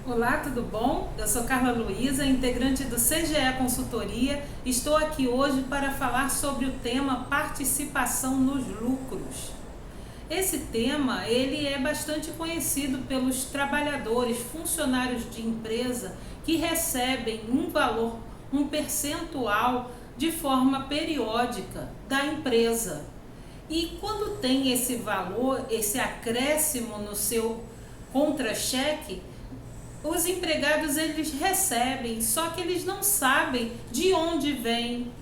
Olá, tudo bom? Eu sou Carla Luiza, integrante do CGE Consultoria. Estou aqui hoje para falar sobre o tema participação nos lucros. Esse tema ele é bastante conhecido pelos trabalhadores, funcionários de empresa que recebem um valor, um percentual de forma periódica da empresa. E quando tem esse valor, esse acréscimo no seu contra-cheque, os empregados eles recebem, só que eles não sabem de onde vem,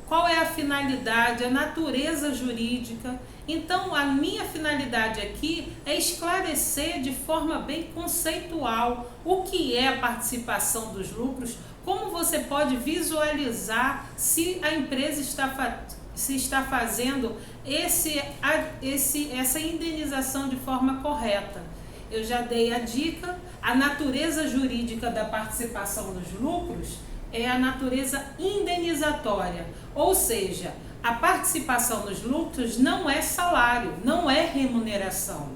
qual é a finalidade, a natureza jurídica. Então, a minha finalidade aqui é esclarecer de forma bem conceitual o que é a participação dos lucros, como você pode visualizar se a empresa está fazendo essa indenização de forma correta. Eu já dei a dica, a natureza jurídica da participação nos lucros é a natureza indenizatória, ou seja, a participação nos lucros não é salário, não é remuneração.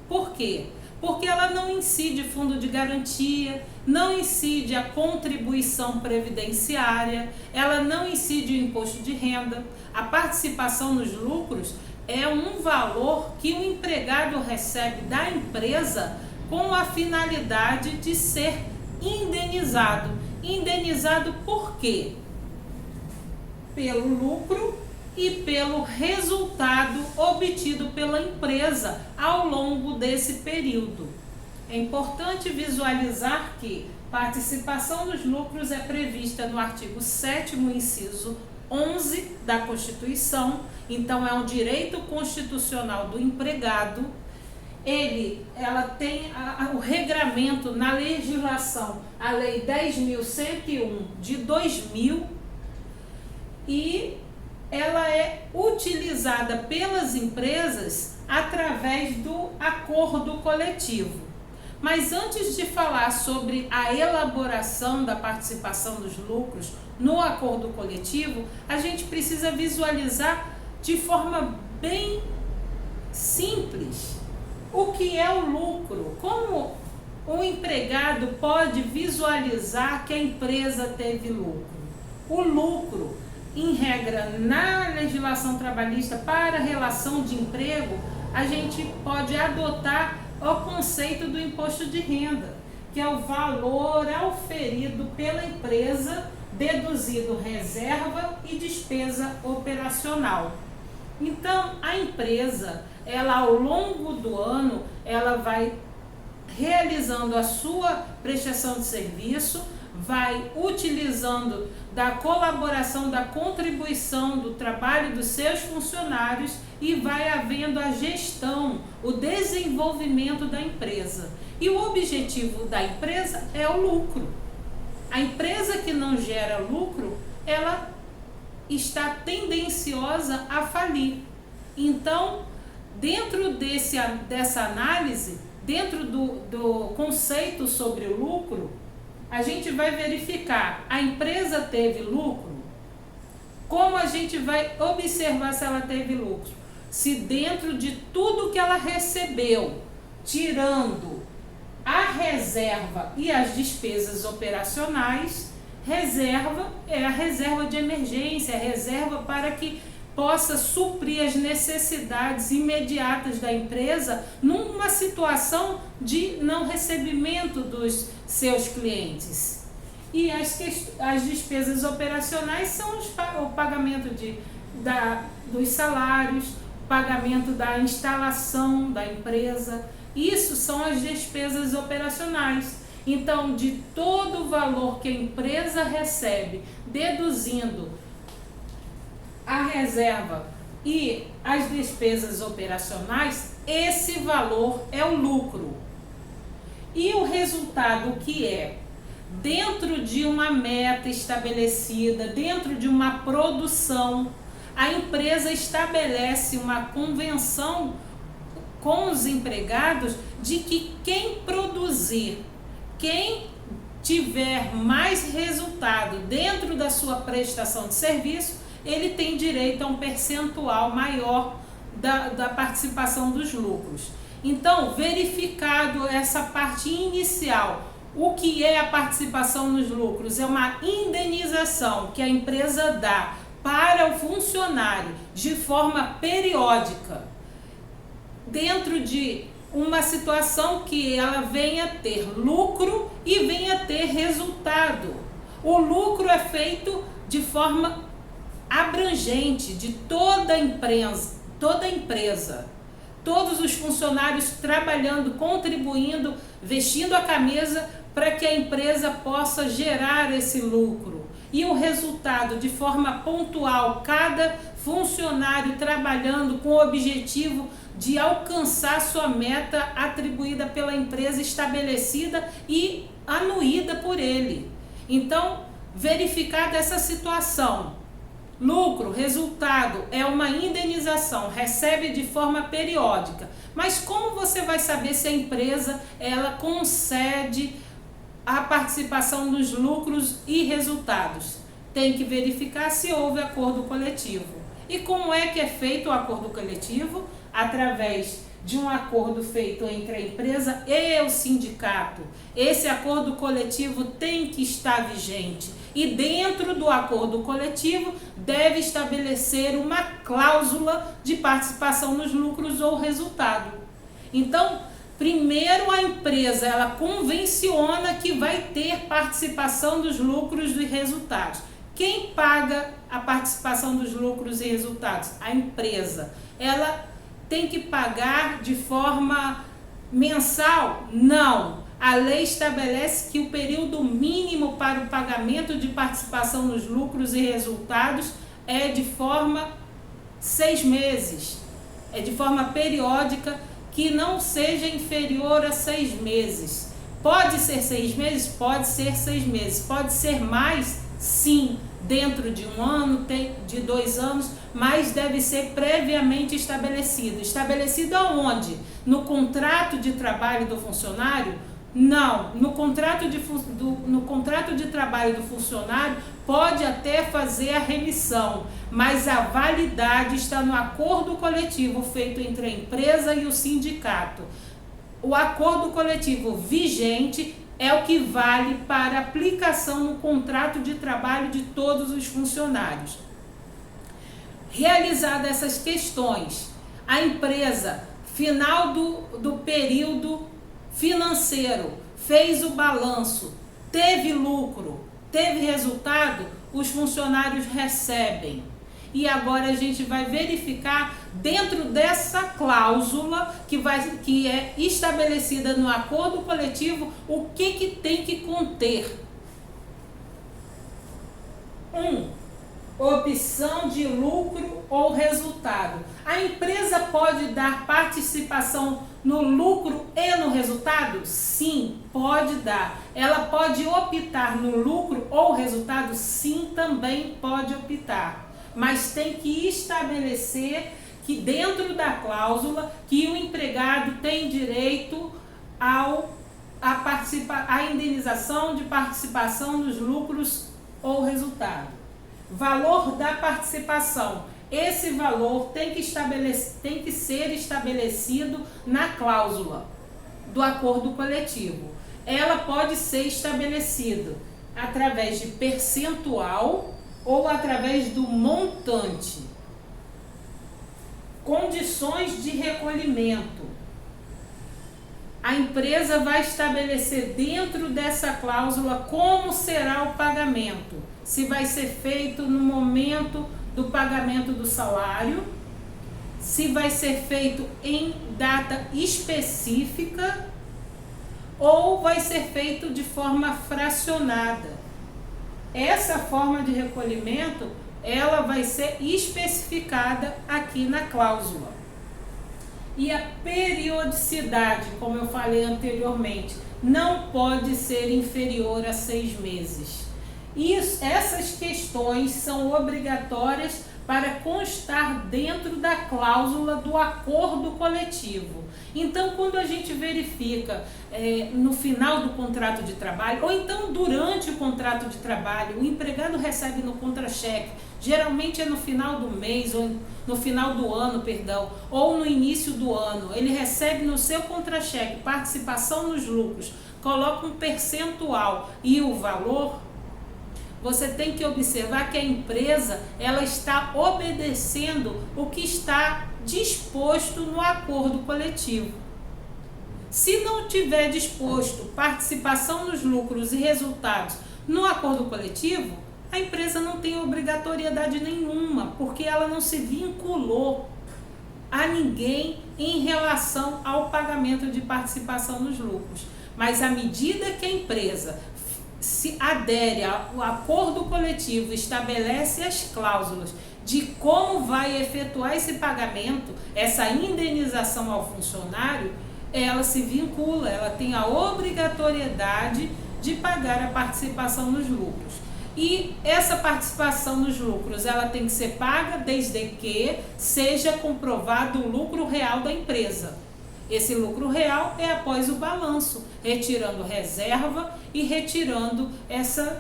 Por quê? Porque ela não incide fundo de garantia, não incide a contribuição previdenciária, ela não incide o imposto de renda. A participação nos lucros é um valor que o empregado recebe da empresa com a finalidade de ser indenizado. Indenizado por quê? Pelo lucro e pelo resultado obtido pela empresa ao longo desse período. É importante visualizar que participação nos lucros é prevista no artigo 7º, inciso 11 da Constituição, então é um direito constitucional do empregado. Ela tem o regramento na legislação, a Lei 10.101 de 2000, e ela é utilizada pelas empresas através do acordo coletivo. Mas antes de falar sobre a elaboração da participação dos lucros no acordo coletivo, a gente precisa visualizar de forma bem simples o que é o lucro. Como o empregado pode visualizar que a empresa teve lucro? O lucro, em regra, na legislação trabalhista para relação de emprego, a gente pode adotar o conceito do imposto de renda, que é o valor auferido pela empresa, deduzido reserva e despesa operacional. Então, a empresa, ela ao longo do ano, ela vai realizando a sua prestação de serviço, vai utilizando da colaboração, da contribuição, do trabalho dos seus funcionários e vai havendo a gestão, o desenvolvimento da empresa. E o objetivo da empresa é o lucro. A empresa que não gera lucro, ela está tendenciosa a falir. Então, dentro dessa análise, dentro do conceito sobre o lucro, a gente vai verificar, a empresa teve lucro? Como a gente vai observar se ela teve lucro? Se dentro de tudo que ela recebeu, tirando a reserva e as despesas operacionais, reserva é a reserva de emergência, a reserva para que possa suprir as necessidades imediatas da empresa numa situação de não recebimento dos seus clientes. E as despesas operacionais são o pagamento dos salários, pagamento da instalação da empresa. Isso são as despesas operacionais. Então, de todo o valor que a empresa recebe, deduzindo a reserva e as despesas operacionais, esse valor é o lucro. E o resultado que é? Dentro de uma meta estabelecida, dentro de uma produção, a empresa estabelece uma convenção com os empregados de que quem produzir, quem tiver mais resultado dentro da sua prestação de serviço, ele tem direito a um percentual maior da participação dos lucros. Então, verificado essa parte inicial, O que é a participação nos lucros? É uma indenização que a empresa dá para o funcionário de forma periódica, dentro de uma situação que ela venha ter lucro e venha ter resultado. O lucro é feito de forma abrangente de toda a empresa, todos os funcionários trabalhando, contribuindo, vestindo a camisa para que a empresa possa gerar esse lucro. E o resultado, de forma pontual, cada funcionário trabalhando com o objetivo de alcançar sua meta atribuída pela empresa, estabelecida e anuída por ele. Então, verificada essa situação, lucro, resultado, é uma indenização, recebe de forma periódica. Mas como você vai saber se a empresa ela concede a participação nos lucros e resultados? Tem que verificar se houve acordo coletivo. E como é que é feito o acordo coletivo? Através de um acordo feito entre a empresa e o sindicato. Esse acordo coletivo tem que estar vigente. E dentro do acordo coletivo deve estabelecer uma cláusula de participação nos lucros ou resultado. Então, primeiro a empresa ela convenciona que vai ter participação dos lucros e resultados. Quem paga a participação dos lucros e resultados? A empresa. Ela tem que pagar de forma mensal? Não. A lei estabelece que o período mínimo para o pagamento de participação nos lucros e resultados é de forma 6 meses. É de forma periódica, que não seja inferior a 6 meses. Pode ser 6 meses? Pode ser 6 meses. Pode ser mais? Sim. Dentro de 1 ano, de 2 anos, mas deve ser previamente estabelecido. Estabelecido aonde? No contrato de trabalho do funcionário? Não. No contrato de trabalho do funcionário pode até fazer a remissão, mas a validade está no acordo coletivo feito entre a empresa e o sindicato. O acordo coletivo vigente é o que vale para aplicação no contrato de trabalho de todos os funcionários. Realizadas essas questões, a empresa, final do período financeiro, fez o balanço, teve lucro, teve resultado, os funcionários recebem. E agora a gente vai verificar dentro dessa cláusula que é estabelecida no acordo coletivo o que tem que conter. 1. Opção de lucro ou resultado. A empresa pode dar participação no lucro e no resultado? Sim, pode dar. Ela pode optar no lucro ou resultado? Sim, também pode optar. Mas tem que estabelecer que dentro da cláusula que o empregado tem direito à indenização de participação nos lucros ou resultado. Valor da participação. Esse valor tem que ser estabelecido na cláusula do acordo coletivo. Ela pode ser estabelecida através de percentual ou através do montante. Condições de recolhimento. A empresa vai estabelecer dentro dessa cláusula como será o pagamento. Se vai ser feito no momento do pagamento do salário, se vai ser feito em data específica ou vai ser feito de forma fracionada. Essa forma de recolhimento, ela vai ser especificada aqui na cláusula. E a periodicidade, como eu falei anteriormente, não pode ser inferior a 6 meses. Essas questões são obrigatórias para constar dentro da cláusula do acordo coletivo. Então, quando a gente verifica no final do contrato de trabalho, ou então durante o contrato de trabalho, o empregado recebe no contra-cheque, geralmente é no final do mês, ou no final do ano, ou no início do ano, ele recebe no seu contra-cheque participação nos lucros coloca um percentual e o valor, você tem que observar que a empresa ela está obedecendo o que está disposto no acordo coletivo. Se não tiver disposto participação nos lucros e resultados no acordo coletivo, a empresa não tem obrigatoriedade nenhuma, porque ela não se vinculou a ninguém em relação ao pagamento de participação nos lucros. Mas à medida que a empresa se adere ao acordo coletivo, estabelece as cláusulas de como vai efetuar esse pagamento, essa indenização ao funcionário, ela se vincula, ela tem a obrigatoriedade de pagar a participação nos lucros. E essa participação nos lucros, ela tem que ser paga desde que seja comprovado o lucro real da empresa. Esse lucro real é após o balanço, retirando reserva e retirando essas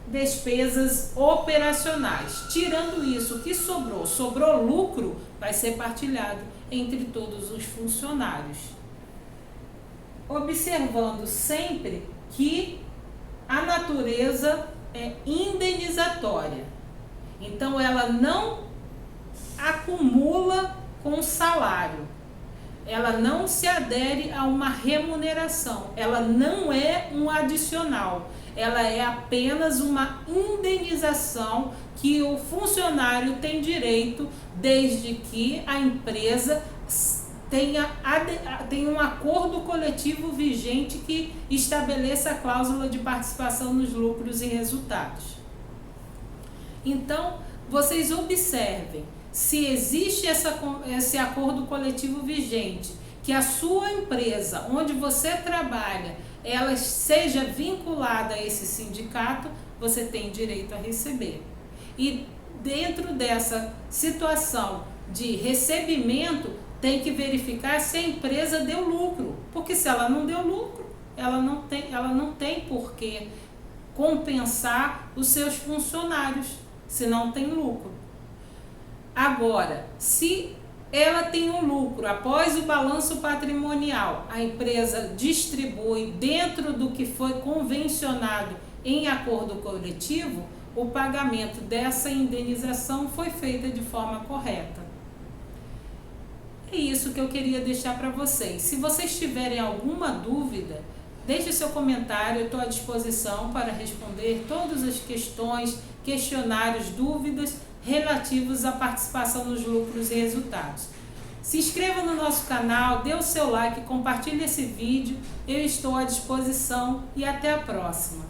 despesas operacionais. Tirando isso, o que sobrou lucro, vai ser partilhado entre todos os funcionários. Observando sempre que a natureza é indenizatória. Então, ela não acumula com o salário. Ela não se adere a uma remuneração, ela não é um adicional, ela é apenas uma indenização que o funcionário tem direito desde que a empresa tenha um acordo coletivo vigente que estabeleça a cláusula de participação nos lucros e resultados. Então, vocês observem, se existe esse acordo coletivo vigente, que a sua empresa, onde você trabalha, ela seja vinculada a esse sindicato, você tem direito a receber. E dentro dessa situação de recebimento, tem que verificar se a empresa deu lucro, porque se ela não deu lucro, ela não tem por que compensar os seus funcionários, se não tem lucro. Agora, se ela tem um lucro após o balanço patrimonial, a empresa distribui dentro do que foi convencionado em acordo coletivo, o pagamento dessa indenização foi feito de forma correta. É isso que eu queria deixar para vocês. Se vocês tiverem alguma dúvida, deixe seu comentário, eu estou à disposição para responder todas as questões, questionários, dúvidas relativos à participação nos lucros e resultados. Se inscreva no nosso canal, dê o seu like, compartilhe esse vídeo, eu estou à disposição e até a próxima.